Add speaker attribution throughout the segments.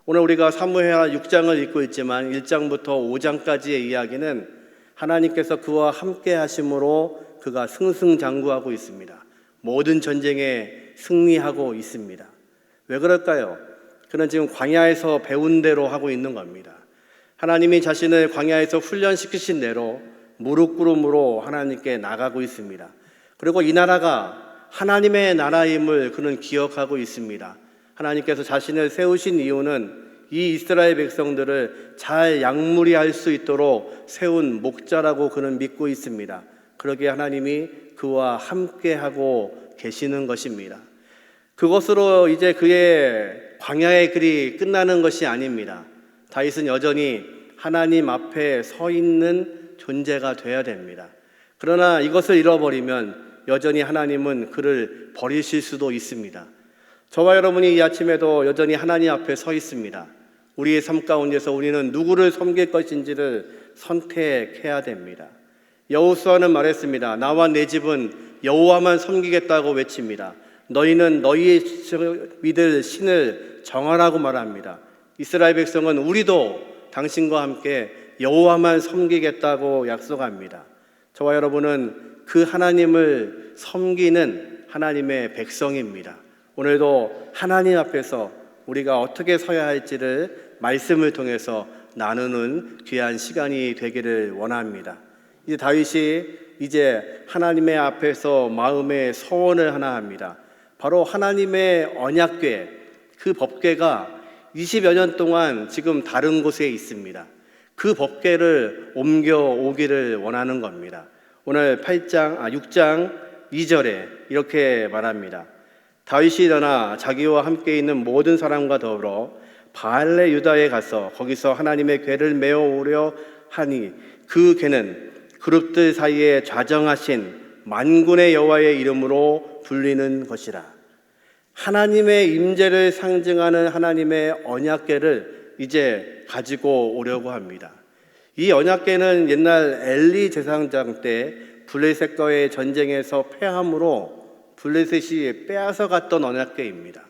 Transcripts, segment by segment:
Speaker 1: 오늘 우리가 사무엘하 6장을 읽고 있지만 1장부터 5장까지의 이야기는 하나님께서 그와 함께 하심으로 그가 승승장구하고 있습니다. 모든 전쟁에 승리하고 있습니다. 왜 그럴까요? 그는 지금 광야에서 배운 대로 하고 있는 겁니다. 하나님이 자신을 광야에서 훈련시키신 대로 무릎 꿇음으로 하나님께 나가고 있습니다. 그리고 이 나라가 하나님의 나라임을 그는 기억하고 있습니다. 하나님께서 자신을 세우신 이유는 이 이스라엘 백성들을 잘 양무리할 수 있도록 세운 목자라고 그는 믿고 있습니다. 그러기에 하나님이 그와 함께하고 계시는 것입니다. 그것으로 이제 그의 광야의 길이 끝나는 것이 아닙니다. 다윗은 여전히 하나님 앞에 서 있는 존재가 되어야 됩니다. 그러나 이것을 잃어버리면 여전히 하나님은 그를 버리실 수도 있습니다. 저와 여러분이 이 아침에도 여전히 하나님 앞에 서 있습니다. 우리의 삶 가운데서 우리는 누구를 섬길 것인지를 선택해야 됩니다. 여호수아는 말했습니다. 나와 내 집은 여호와만 섬기겠다고 외칩니다. 너희는 너희의 믿을 신을 정하라고 말합니다. 이스라엘 백성은 우리도 당신과 함께 여호와만 섬기겠다고 약속합니다. 저와 여러분은 그 하나님을 섬기는 하나님의 백성입니다. 오늘도 하나님 앞에서 우리가 어떻게 서야 할지를 말씀을 통해서 나누는 귀한 시간이 되기를 원합니다. 이제 다윗이 이제 하나님의 앞에서 마음의 서원을 하나 합니다. 바로 하나님의 언약궤, 그 법궤가 20여 년 동안 지금 다른 곳에 있습니다. 그 법궤를 옮겨오기를 원하는 겁니다. 오늘 6장 2절에 이렇게 말합니다. 다윗이 일어나 자기와 함께 있는 모든 사람과 더불어 바알레 유다에 가서 거기서 하나님의 궤를 메어오려 하니 그 궤는 그룹들 사이에 좌정하신 만군의 여호와의 이름으로 불리는 것이라. 하나님의 임재를 상징하는 하나님의 언약궤를 이제 가지고 오려고 합니다. 이 언약궤는 옛날 엘리 제사장 때 블레셋과의 전쟁에서 패함으로 블레셋이 빼앗아 갔던 언약궤입니다.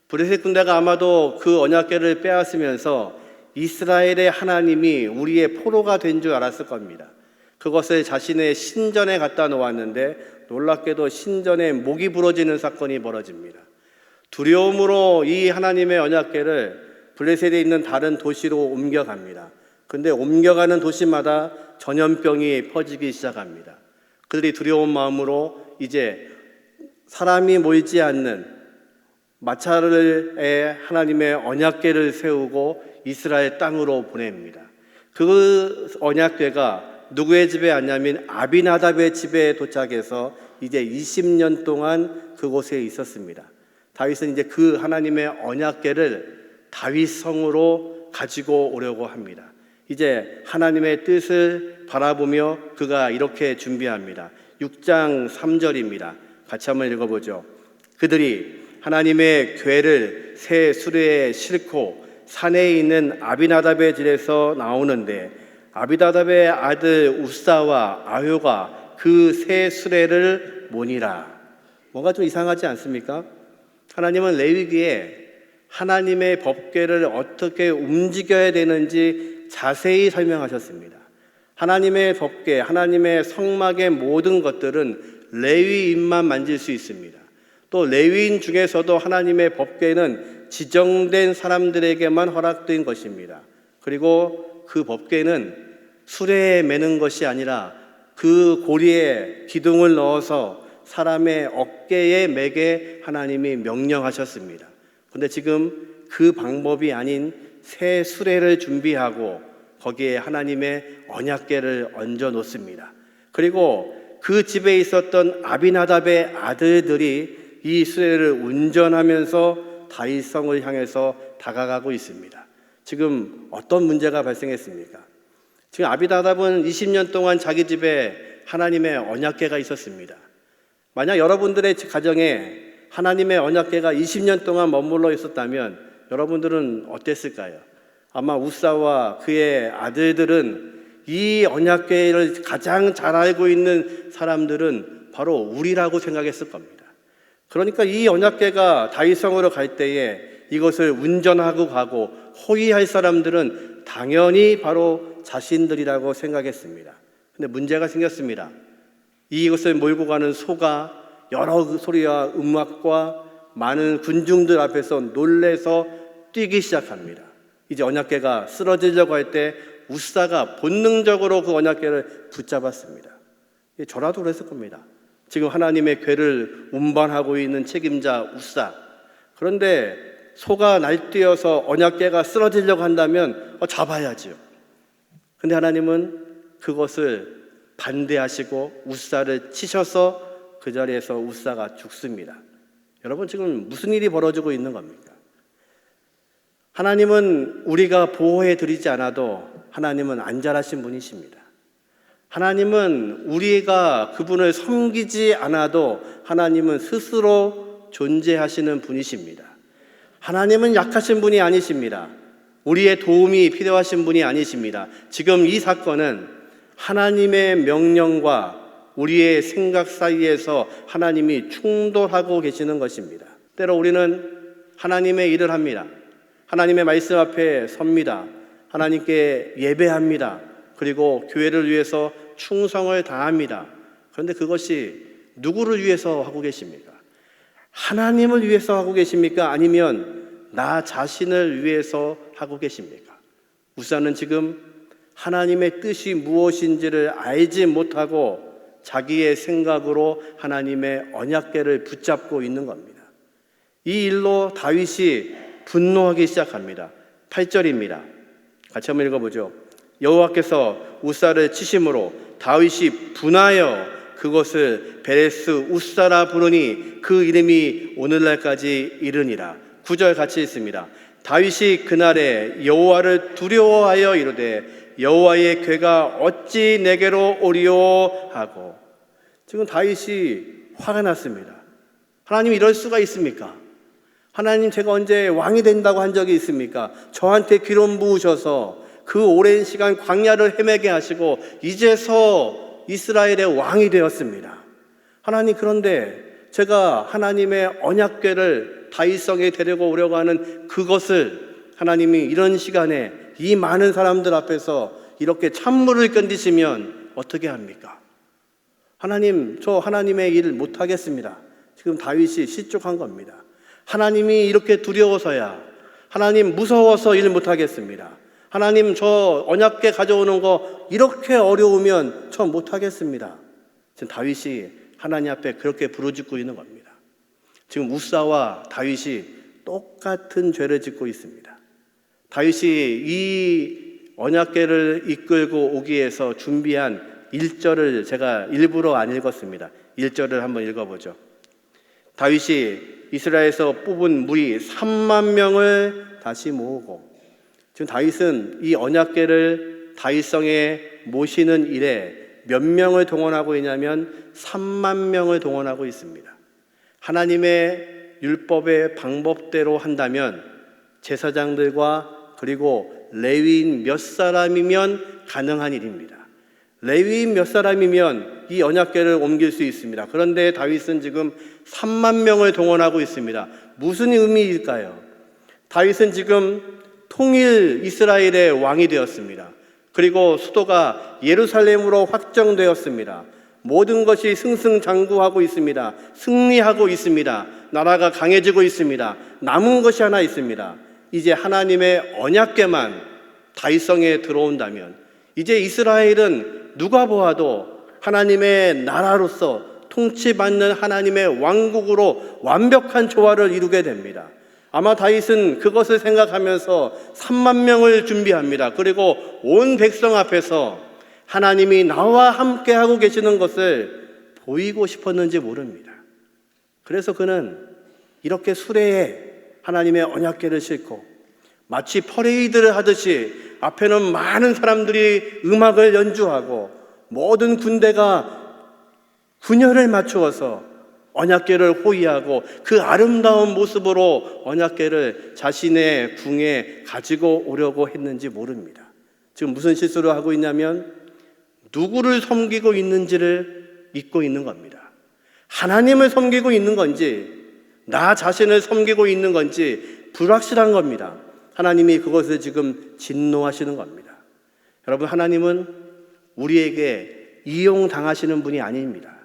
Speaker 1: 블레셋 군대가 아마도 그 언약궤를 빼앗으면서 이스라엘의 하나님이 우리의 포로가 된 줄 알았을 겁니다. 그것을 자신의 신전에 갖다 놓았는데 놀랍게도 신전에 목이 부러지는 사건이 벌어집니다. 두려움으로 이 하나님의 언약궤를 블레셋에 있는 다른 도시로 옮겨갑니다. 근데 옮겨가는 도시마다 전염병이 퍼지기 시작합니다. 그들이 두려운 마음으로 이제 사람이 모이지 않는 마차를에 하나님의 언약궤를 세우고 이스라엘 땅으로 보냅니다. 그 언약궤가 누구의 집에 왔냐면 아비나답의 집에 도착해서 이제 20년 동안 그곳에 있었습니다. 다윗은 이제 그 하나님의 언약궤를 다윗 성으로 가지고 오려고 합니다. 이제 하나님의 뜻을 바라보며 그가 이렇게 준비합니다. 6장 3절입니다. 같이 한번 읽어보죠. 그들이 하나님의 궤를 새 수레에 싣고 산에 있는 아비나답의 집에서 나오는데 아비나답의 아들 우사와 아효가 그 새 수레를 모니라. 뭔가 좀 이상하지 않습니까? 하나님은 레위기에 하나님의 법궤를 어떻게 움직여야 되는지 자세히 설명하셨습니다. 하나님의 법궤, 하나님의 성막의 모든 것들은 레위인만 만질 수 있습니다. 또 레위인 중에서도 하나님의 법궤는 지정된 사람들에게만 허락된 것입니다. 그리고 그 법궤는 수레에 매는 것이 아니라 그 고리에 기둥을 넣어서 사람의 어깨에 매게 하나님이 명령하셨습니다. 그런데 지금 그 방법이 아닌 새 수레를 준비하고 거기에 하나님의 언약궤를 얹어 놓습니다. 그리고 그 집에 있었던 아비나답의 아들들이 이 수레를 운전하면서 다윗성을 향해서 다가가고 있습니다. 지금 어떤 문제가 발생했습니까? 지금 아비나답은 20년 동안 자기 집에 하나님의 언약궤가 있었습니다. 만약 여러분들의 가정에 하나님의 언약궤가 20년 동안 머물러 있었다면 여러분들은 어땠을까요? 아마 우사와 그의 아들들은 이 언약궤를 가장 잘 알고 있는 사람들은 바로 우리라고 생각했을 겁니다. 그러니까 이 언약궤가 다윗성으로 갈 때에 이것을 운전하고 가고 호위할 사람들은 당연히 바로 자신들이라고 생각했습니다. 근데 문제가 생겼습니다. 이것을 몰고 가는 소가 여러 소리와 음악과 많은 군중들 앞에서 놀래서 뛰기 시작합니다. 이제 언약궤가 쓰러지려고 할 때 우사가 본능적으로 그 언약궤를 붙잡았습니다. 저라도 그랬을 겁니다. 지금 하나님의 궤를 운반하고 있는 책임자 우사. 그런데 소가 날뛰어서 언약궤가 쓰러지려고 한다면 잡아야죠. 근데 하나님은 그것을 반대하시고 우사를 치셔서 그 자리에서 우사가 죽습니다. 여러분, 지금 무슨 일이 벌어지고 있는 겁니까? 하나님은 우리가 보호해 드리지 않아도 하나님은 안전하신 분이십니다. 하나님은 우리가 그분을 섬기지 않아도 하나님은 스스로 존재하시는 분이십니다. 하나님은 약하신 분이 아니십니다. 우리의 도움이 필요하신 분이 아니십니다. 지금 이 사건은 하나님의 명령과 우리의 생각 사이에서 하나님이 충돌하고 계시는 것입니다. 때로 우리는 하나님의 일을 합니다. 하나님의 말씀 앞에 섭니다. 하나님께 예배합니다. 그리고 교회를 위해서 충성을 다합니다. 그런데 그것이 누구를 위해서 하고 계십니까? 하나님을 위해서 하고 계십니까? 아니면 나 자신을 위해서 하고 계십니까? 우사는 지금 하나님의 뜻이 무엇인지를 알지 못하고 자기의 생각으로 하나님의 언약궤를 붙잡고 있는 겁니다. 이 일로 다윗이 분노하기 시작합니다. 8절입니다. 같이 한번 읽어보죠. 여호와께서 우사를 치심으로 다윗이 분하여 그것을 베레스 우사라 부르니 그 이름이 오늘날까지 이르니라. 9절 같이 읽습니다. 다윗이 그날에 여호와를 두려워하여 이르되 여호와의 궤가 어찌 내게로 오리오 하고. 지금 다윗이 화가 났습니다. 하나님, 이럴 수가 있습니까? 하나님, 제가 언제 왕이 된다고 한 적이 있습니까? 저한테 기름 부으셔서 그 오랜 시간 광야를 헤매게 하시고 이제서 이스라엘의 왕이 되었습니다. 하나님, 그런데 제가 하나님의 언약궤를 다윗성에 데리고 오려고 하는 그것을 하나님이 이런 시간에 이 많은 사람들 앞에서 이렇게 찬물을 건드시면 어떻게 합니까? 하나님, 저 하나님의 일을 못하겠습니다. 지금 다윗이 실족한 겁니다. 하나님이 이렇게 두려워서야, 하나님 무서워서 일 못하겠습니다. 하나님, 저 언약궤 가져오는 거 이렇게 어려우면 저 못하겠습니다. 지금 다윗이 하나님 앞에 그렇게 부르짖고 있는 겁니다. 지금 우사와 다윗이 똑같은 죄를 짓고 있습니다. 다윗이 이 언약궤를 이끌고 오기 위해서 준비한 1절을 제가 일부러 안 읽었습니다. 1절을 한번 읽어보죠. 다윗이 이스라엘에서 뽑은 무리 3만 명을 다시 모으고, 지금 다윗은 이 언약궤를 다윗성에 모시는 일에 몇 명을 동원하고 있냐면 3만 명을 동원하고 있습니다. 하나님의 율법의 방법대로 한다면 제사장들과 그리고 레위인 몇 사람이면 가능한 일입니다. 레위인 몇 사람이면 이 언약궤를 옮길 수 있습니다. 그런데 다윗은 지금 3만 명을 동원하고 있습니다. 무슨 의미일까요? 다윗은 지금 통일 이스라엘의 왕이 되었습니다. 그리고 수도가 예루살렘으로 확정되었습니다. 모든 것이 승승장구하고 있습니다. 승리하고 있습니다. 나라가 강해지고 있습니다. 남은 것이 하나 있습니다. 이제 하나님의 언약궤만 다윗성에 들어온다면 이제 이스라엘은 누가 보아도 하나님의 나라로서 통치받는 하나님의 왕국으로 완벽한 조화를 이루게 됩니다. 아마 다윗은 그것을 생각하면서 3만 명을 준비합니다. 그리고 온 백성 앞에서 하나님이 나와 함께하고 계시는 것을 보이고 싶었는지 모릅니다. 그래서 그는 이렇게 수레에 하나님의 언약궤를 싣고 마치 퍼레이드를 하듯이 앞에는 많은 사람들이 음악을 연주하고 모든 군대가 군열을 맞추어서 언약궤를 호위하고 그 아름다운 모습으로 언약궤를 자신의 궁에 가지고 오려고 했는지 모릅니다. 지금 무슨 실수를 하고 있냐면 누구를 섬기고 있는지를 잊고 있는 겁니다. 하나님을 섬기고 있는 건지 나 자신을 섬기고 있는 건지 불확실한 겁니다. 하나님이 그것을 지금 진노하시는 겁니다. 여러분, 하나님은 우리에게 이용당하시는 분이 아닙니다.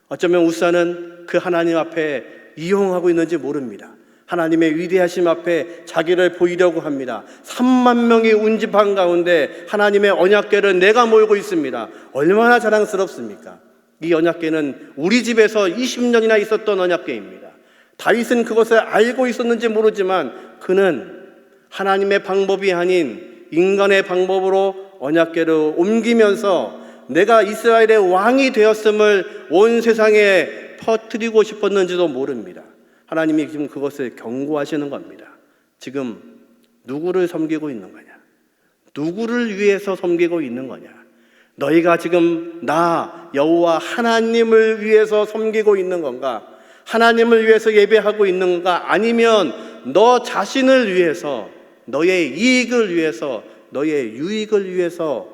Speaker 1: 어쩌면 우사는 그 하나님 앞에 이용하고 있는지 모릅니다. 하나님의 위대하심 앞에 자기를 보이려고 합니다. 3만 명이 운집한 가운데 하나님의 언약궤를 내가 몰고 있습니다. 얼마나 자랑스럽습니까? 이 언약궤는 우리 집에서 20년이나 있었던 언약궤입니다. 다윗은 그것을 알고 있었는지 모르지만 그는 하나님의 방법이 아닌 인간의 방법으로 언약궤를 옮기면서 내가 이스라엘의 왕이 되었음을 온 세상에 퍼뜨리고 싶었는지도 모릅니다. 하나님이 지금 그것을 경고하시는 겁니다. 지금 누구를 섬기고 있는 거냐? 누구를 위해서 섬기고 있는 거냐? 너희가 지금 나 여호와 하나님을 위해서 섬기고 있는 건가? 하나님을 위해서 예배하고 있는 건가? 아니면 너 자신을 위해서, 너의 이익을 위해서, 너의 유익을 위해서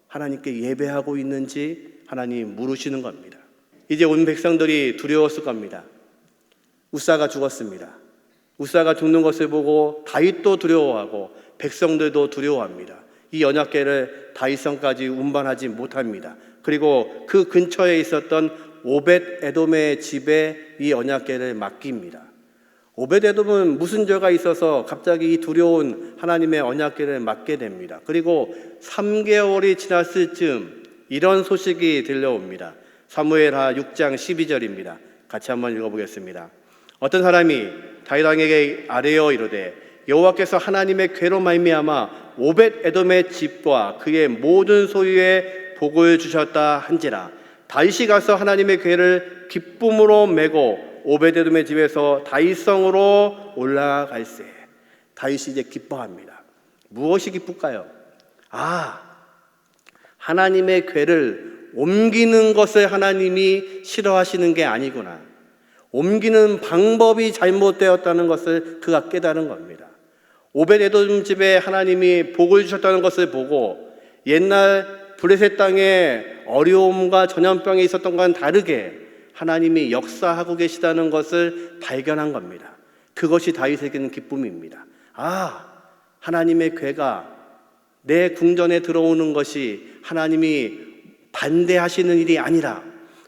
Speaker 1: 하나님께 예배하고 있는지 하나님 물으시는 겁니다. 이제 온 백성들이 두려웠을 겁니다. 우사가 죽었습니다. 우사가 죽는 것을 보고 다윗도 두려워하고 백성들도 두려워합니다. 이 언약궤를 다윗성까지 운반하지 못합니다. 그리고 그 근처에 있었던 오벳 에돔의 집에 이 언약궤를 맡깁니다. 오벳 에돔은 무슨 죄가 있어서 갑자기 이 두려운 하나님의 언약궤를 맡게 됩니다. 그리고 3개월이 지났을 즈음 이런 소식이 들려옵니다. 사무엘하 6장 12절입니다. 같이 한번 읽어보겠습니다. 어떤 사람이 다윗 왕에게 아뢰어 이르되 여호와께서 하나님의 궤로 말미암아 오벳 에돔의 집과 그의 모든 소유에 복을 주셨다 한지라. 다윗이 가서 하나님의 궤를 기쁨으로 메고 오벳 에돔의 집에서 다윗성으로 올라갈세. 다윗이 이제 기뻐합니다. 무엇이 기쁠까요? 하나님의 궤를 옮기는 것을 하나님이 싫어하시는 게 아니구나. 옮기는 방법이 잘못되었다는 것을 그가 깨달은 겁니다. 오벳 에돔 집에 하나님이 복을 주셨다는 것을 보고 옛날 블레셋 땅에 어려움과 전염병이 있었던 것과는 다르게 하나님이 역사하고 계시다는 것을 발견한 겁니다. 그것이 다윗에게는 기쁨입니다. 하나님의 궤가 내 궁전에 들어오는 것이 하나님이 반대하시는 일이 아니라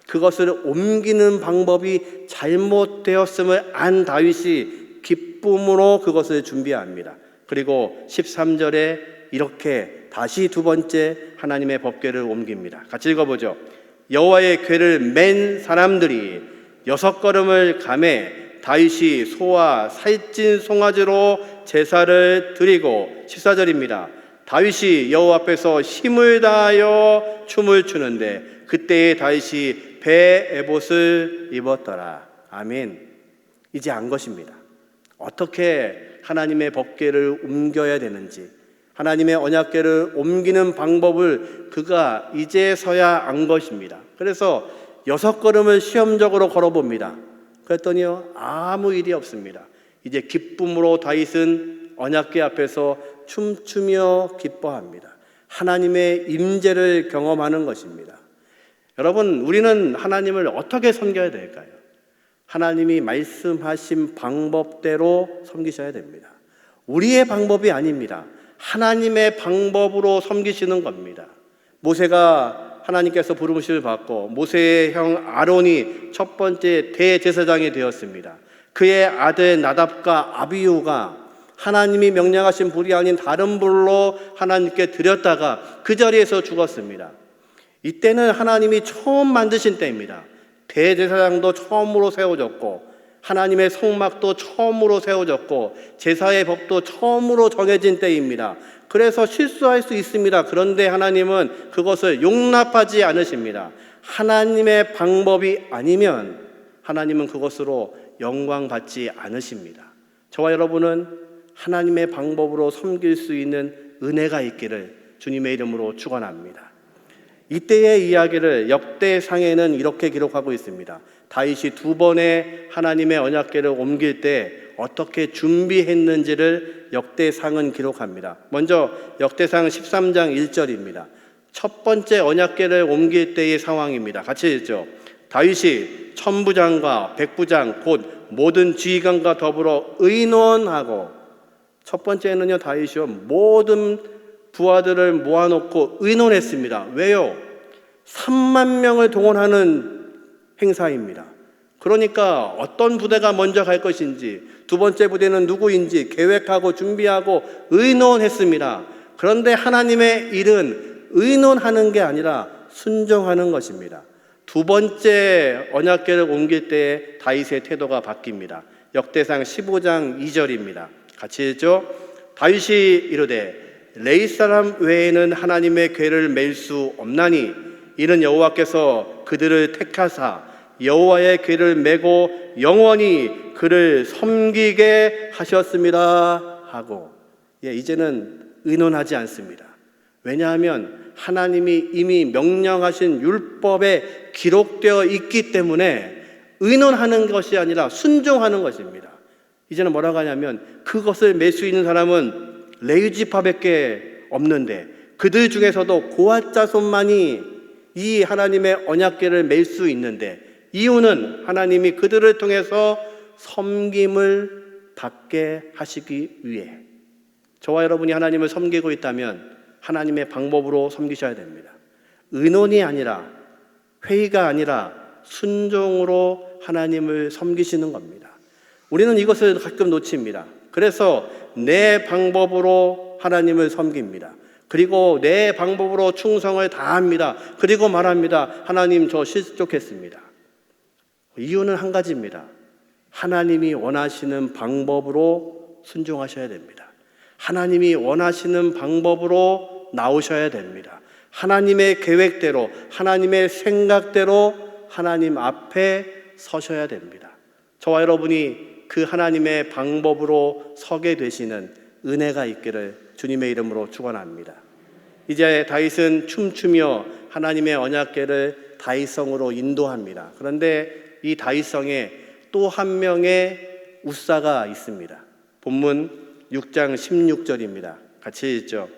Speaker 1: 그것을 옮기는 방법이 잘못되었음을 안 다윗이 기쁨으로 그것을 준비합니다. 그리고 13절에 이렇게 다시 두 번째 하나님의 법궤를 옮깁니다. 같이 읽어보죠. 여호와의 궤를 맨 사람들이 6걸음을 가매 다윗이 소와 살찐 송아지로 제사를 드리고 14절입니다. 다윗이 여호와 앞에서 힘을 다하여 춤을 추는데 그때에 다윗이 배 에봇을 입었더라. 아멘. 이제 안 것입니다. 어떻게 하나님의 법궤를 옮겨야 되는지, 하나님의 언약궤를 옮기는 방법을 그가 이제서야 안 것입니다. 그래서 6걸음을 시험적으로 걸어봅니다. 그랬더니요, 아무 일이 없습니다. 이제 기쁨으로 다윗은 언약궤 앞에서 춤추며 기뻐합니다. 하나님의 임재를 경험하는 것입니다. 여러분, 우리는 하나님을 어떻게 섬겨야 될까요? 하나님이 말씀하신 방법대로 섬기셔야 됩니다. 우리의 방법이 아닙니다. 하나님의 방법으로 섬기시는 겁니다. 모세가 하나님께서 부르심을 받고 모세의 형 아론이 첫 번째 대제사장이 되었습니다. 그의 아들 나답과 아비후가 하나님이 명령하신 불이 아닌 다른 불로 하나님께 드렸다가 그 자리에서 죽었습니다. 이때는 하나님이 처음 만드신 때입니다. 대제사장도 처음으로 세워졌고 하나님의 성막도 처음으로 세워졌고 제사의 법도 처음으로 정해진 때입니다. 그래서 실수할 수 있습니다. 그런데 하나님은 그것을 용납하지 않으십니다. 하나님의 방법이 아니면 하나님은 그것으로 영광 받지 않으십니다. 저와 여러분은 하나님의 방법으로 섬길 수 있는 은혜가 있기를 주님의 이름으로 축원합니다. 이때의 이야기를 역대상에는 이렇게 기록하고 있습니다. 다윗이 2번의 하나님의 언약궤를 옮길 때 어떻게 준비했는지를 역대상은 기록합니다. 먼저 역대상 13장 1절입니다. 첫 번째 언약궤를 옮길 때의 상황입니다. 같이 읽죠. 다윗이 천부장과 백부장 곧 모든 지휘관과 더불어 의논하고, 첫 번째는요, 다윗이요 모든 부하들을 모아놓고 의논했습니다. 왜요? 3만 명을 동원하는 행사입니다. 그러니까 어떤 부대가 먼저 갈 것인지, 두 번째 부대는 누구인지 계획하고 준비하고 의논했습니다. 그런데 하나님의 일은 의논하는 게 아니라 순종하는 것입니다. 두 번째 언약궤를 옮길 때 다윗의 태도가 바뀝니다. 역대상 15장 2절입니다. 같이 읽죠. 다윗이 이르되 레위 사람 외에는 하나님의 궤를 맬 수 없나니 이는 여호와께서 그들을 택하사 여호와의 궤를 메고 영원히 그를 섬기게 하셨습니다 하고, 이제는 의논하지 않습니다. 왜냐하면 하나님이 이미 명령하신 율법에 기록되어 있기 때문에 의논하는 것이 아니라 순종하는 것입니다. 이제는 뭐라고 하냐면 그것을 맬 수 있는 사람은 레위 지파밖에 없는데 그들 중에서도 고앗 자손만이 이 하나님의 언약궤를 맬 수 있는데, 이유는 하나님이 그들을 통해서 섬김을 받게 하시기 위해. 저와 여러분이 하나님을 섬기고 있다면 하나님의 방법으로 섬기셔야 됩니다. 의논이 아니라, 회의가 아니라 순종으로 하나님을 섬기시는 겁니다. 우리는 이것을 가끔 놓칩니다. 그래서 내 방법으로 하나님을 섬깁니다. 그리고 내 방법으로 충성을 다합니다. 그리고 말합니다. 하나님, 저 실족했습니다. 이유는 한 가지입니다. 하나님이 원하시는 방법으로 순종하셔야 됩니다. 하나님이 원하시는 방법으로 나오셔야 됩니다. 하나님의 계획대로, 하나님의 생각대로 하나님 앞에 서셔야 됩니다. 저와 여러분이 그 하나님의 방법으로 서게 되시는 은혜가 있기를 주님의 이름으로 축원합니다. 이제 다윗은 춤추며 하나님의 언약궤를 다윗성으로 인도합니다. 그런데 이 다윗성에 또 한 명의 웃사가 있습니다. 본문 6장 16절입니다. 같이 읽죠.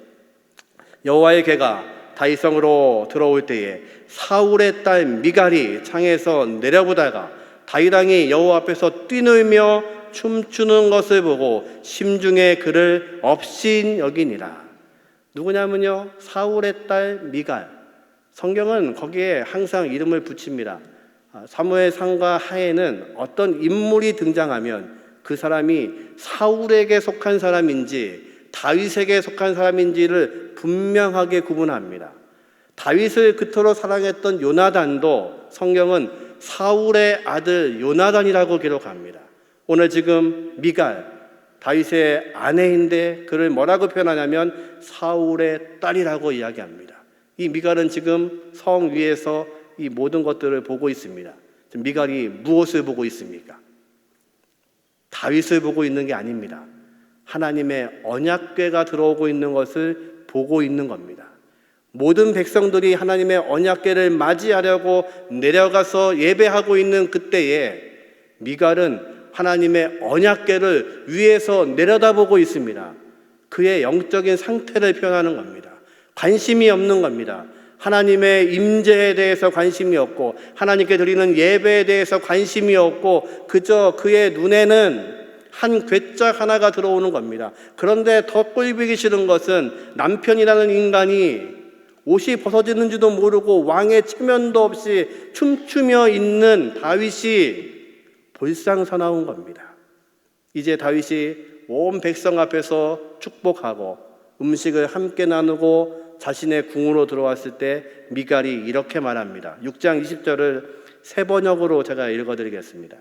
Speaker 1: 여호와의 궤가 다윗성으로 들어올 때에 사울의 딸 미갈이 창에서 내려보다가 다윗 왕이 여호와 앞에서 뛰놀며 춤추는 것을 보고 심중에 그를 업신 여기니라. 누구냐면요, 사울의 딸 미갈. 성경은 거기에 항상 이름을 붙입니다. 사무엘상과 하에는 어떤 인물이 등장하면 그 사람이 사울에게 속한 사람인지 다윗에게 속한 사람인지를 분명하게 구분합니다. 다윗을 그토록 사랑했던 요나단도 성경은 사울의 아들 요나단이라고 기록합니다. 오늘 지금 미갈, 다윗의 아내인데 그를 뭐라고 표현하냐면 사울의 딸이라고 이야기합니다. 이 미갈은 지금 성 위에서 이 모든 것들을 보고 있습니다. 지금 미갈이 무엇을 보고 있습니까? 다윗을 보고 있는 게 아닙니다. 하나님의 언약궤가 들어오고 있는 것을 보고 있는 겁니다. 모든 백성들이 하나님의 언약궤를 맞이하려고 내려가서 예배하고 있는 그때에 미갈은 하나님의 언약궤를 위에서 내려다보고 있습니다. 그의 영적인 상태를 표현하는 겁니다. 관심이 없는 겁니다. 하나님의 임재에 대해서 관심이 없고 하나님께 드리는 예배에 대해서 관심이 없고 그저 그의 눈에는 한 궤짝 하나가 들어오는 겁니다. 그런데 더 꼴보기 싫은 것은 남편이라는 인간이 옷이 벗어지는지도 모르고 왕의 체면도 없이 춤추며 있는 다윗이 볼상사나운 겁니다. 이제 다윗이 온 백성 앞에서 축복하고 음식을 함께 나누고 자신의 궁으로 들어왔을 때 미갈이 이렇게 말합니다. 6장 20절을 세 번역으로 제가 읽어드리겠습니다.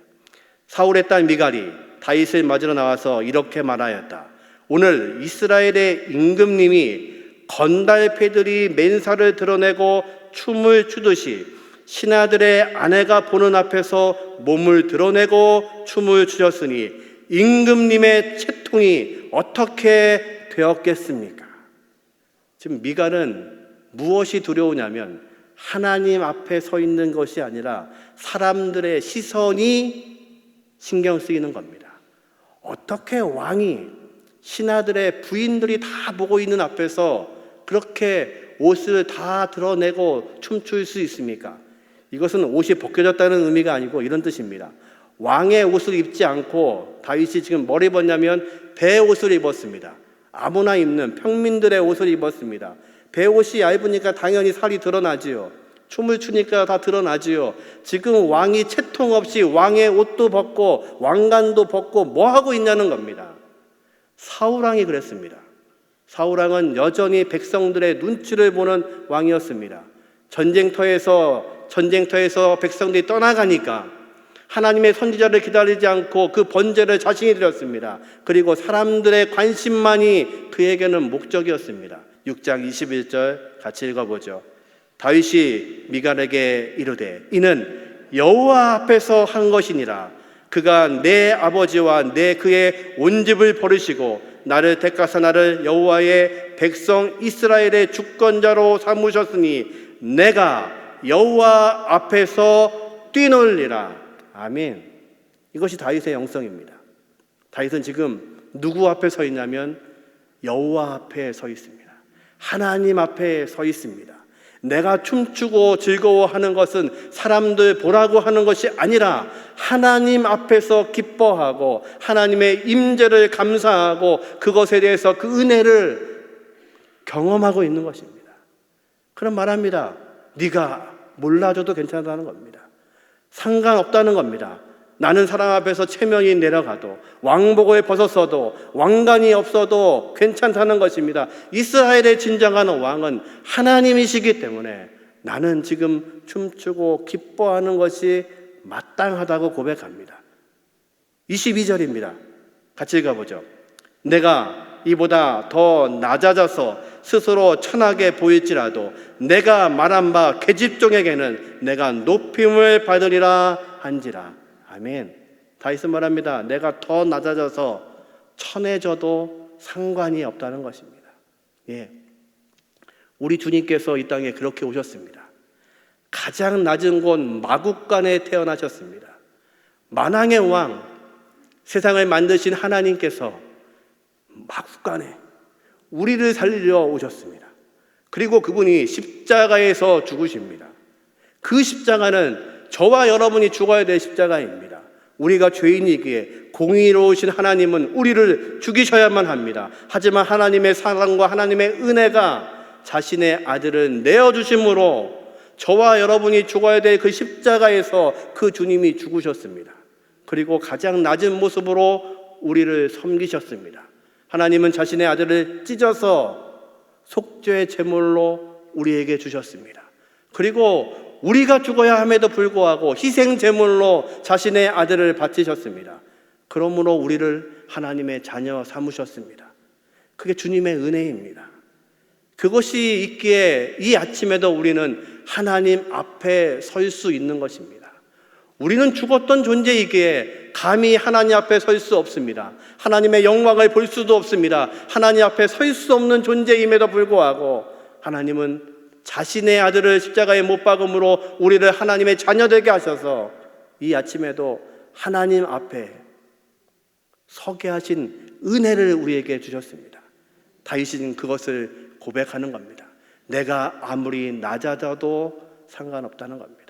Speaker 1: 사울의 딸 미갈이 다윗을 맞으러 나와서 이렇게 말하였다. 오늘 이스라엘의 임금님이 건달패들이 맨살을 드러내고 춤을 추듯이 신하들의 아내가 보는 앞에서 몸을 드러내고 춤을 추셨으니 임금님의 채통이 어떻게 되었겠습니까? 지금 미갈은 무엇이 두려우냐면 하나님 앞에 서 있는 것이 아니라 사람들의 시선이 신경 쓰이는 겁니다. 어떻게 왕이 신하들의 부인들이 다 보고 있는 앞에서 그렇게 옷을 다 드러내고 춤출 수 있습니까? 이것은 옷이 벗겨졌다는 의미가 아니고 이런 뜻입니다. 왕의 옷을 입지 않고 다윗이 지금 뭘 입었냐면 배옷을 입었습니다. 아무나 입는 평민들의 옷을 입었습니다. 배옷이 얇으니까 당연히 살이 드러나지요. 춤을 추니까 다 드러나지요. 지금 왕이 채통 없이 왕의 옷도 벗고 왕관도 벗고 뭐 하고 있냐는 겁니다. 사울왕이 그랬습니다. 사울왕은 여전히 백성들의 눈치를 보는 왕이었습니다. 전쟁터에서 백성들이 떠나가니까 하나님의 선지자를 기다리지 않고 그 번제를 자신이 드렸습니다. 그리고 사람들의 관심만이 그에게는 목적이었습니다. 6장 21절 같이 읽어보죠. 다윗이 미갈에게 이르되 이는 여호와 앞에서 한 것이니라. 그가 내 아버지와 내 그의 온 집을 버리시고 나를 택하사 나를 여호와의 백성 이스라엘의 주권자로 삼으셨으니 내가 여호와 앞에서 뛰놀리라. 아멘. 이것이 다윗의 영성입니다. 다윗은 지금 누구 앞에 서 있냐면 여호와 앞에 서 있습니다. 하나님 앞에 서 있습니다. 내가 춤추고 즐거워하는 것은 사람들 보라고 하는 것이 아니라 하나님 앞에서 기뻐하고 하나님의 임재를 감사하고 그것에 대해서 그 은혜를 경험하고 있는 것입니다. 그럼 말합니다. 네가 몰라줘도 괜찮다는 겁니다. 상관없다는 겁니다. 나는 사람 앞에서 체면이 내려가도 왕복을 벗었어도 왕관이 없어도 괜찮다는 것입니다. 이스라엘의 진정한 왕은 하나님이시기 때문에 나는 지금 춤추고 기뻐하는 것이 마땅하다고 고백합니다. 22절입니다. 같이 읽어보죠. 내가 이보다 더 낮아져서 스스로 천하게 보일지라도 내가 말한 바 계집종에게는 내가 높임을 받으리라 한지라. 아멘. 다윗은 말합니다. 내가 더 낮아져서 천해져도 상관이 없다는 것입니다. 예. 우리 주님께서 이 땅에 그렇게 오셨습니다. 가장 낮은 곳 마국간에 태어나셨습니다. 만왕의 왕, 세상을 만드신 하나님께서 마국간에 우리를 살리려 오셨습니다. 그리고 그분이 십자가에서 죽으십니다. 그 십자가는 저와 여러분이 죽어야 될 십자가입니다. 우리가 죄인이기에 공의로우신 하나님은 우리를 죽이셔야만 합니다. 하지만 하나님의 사랑과 하나님의 은혜가 자신의 아들을 내어주심으로 저와 여러분이 죽어야 될 그 십자가에서 그 주님이 죽으셨습니다. 그리고 가장 낮은 모습으로 우리를 섬기셨습니다. 하나님은 자신의 아들을 찢어서 속죄의 제물로 우리에게 주셨습니다. 그리고 우리가 죽어야 함에도 불구하고 희생 제물로 자신의 아들을 바치셨습니다. 그러므로 우리를 하나님의 자녀 삼으셨습니다. 그게 주님의 은혜입니다. 그것이 있기에 이 아침에도 우리는 하나님 앞에 설 수 있는 것입니다. 우리는 죽었던 존재이기에 감히 하나님 앞에 설 수 없습니다. 하나님의 영광을 볼 수도 없습니다. 하나님 앞에 설 수 없는 존재임에도 불구하고 하나님은 자신의 아들을 십자가에 못 박음으로 우리를 하나님의 자녀되게 하셔서 이 아침에도 하나님 앞에 서게 하신 은혜를 우리에게 주셨습니다. 다윗은 그것을 고백하는 겁니다. 내가 아무리 낮아져도 상관없다는 겁니다.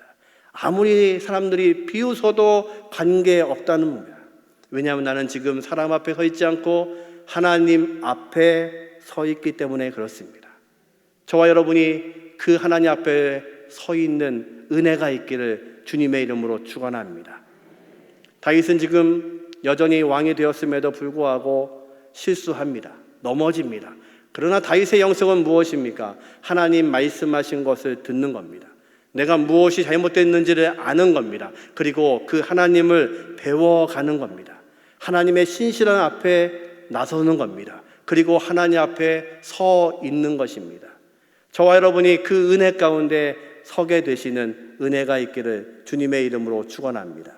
Speaker 1: 아무리 사람들이 비웃어도 관계없다는 겁니다. 왜냐하면 나는 지금 사람 앞에 서 있지 않고 하나님 앞에 서 있기 때문에 그렇습니다. 저와 여러분이 그 하나님 앞에 서 있는 은혜가 있기를 주님의 이름으로 축원합니다. 다윗은 지금 여전히 왕이 되었음에도 불구하고 실수합니다. 넘어집니다. 그러나 다윗의 영성은 무엇입니까? 하나님 말씀하신 것을 듣는 겁니다. 내가 무엇이 잘못됐는지를 아는 겁니다. 그리고 그 하나님을 배워가는 겁니다. 하나님의 신실한 앞에 나서는 겁니다. 그리고 하나님 앞에 서 있는 것입니다. 저와 여러분이 그 은혜 가운데 서게 되시는 은혜가 있기를 주님의 이름으로 축원합니다.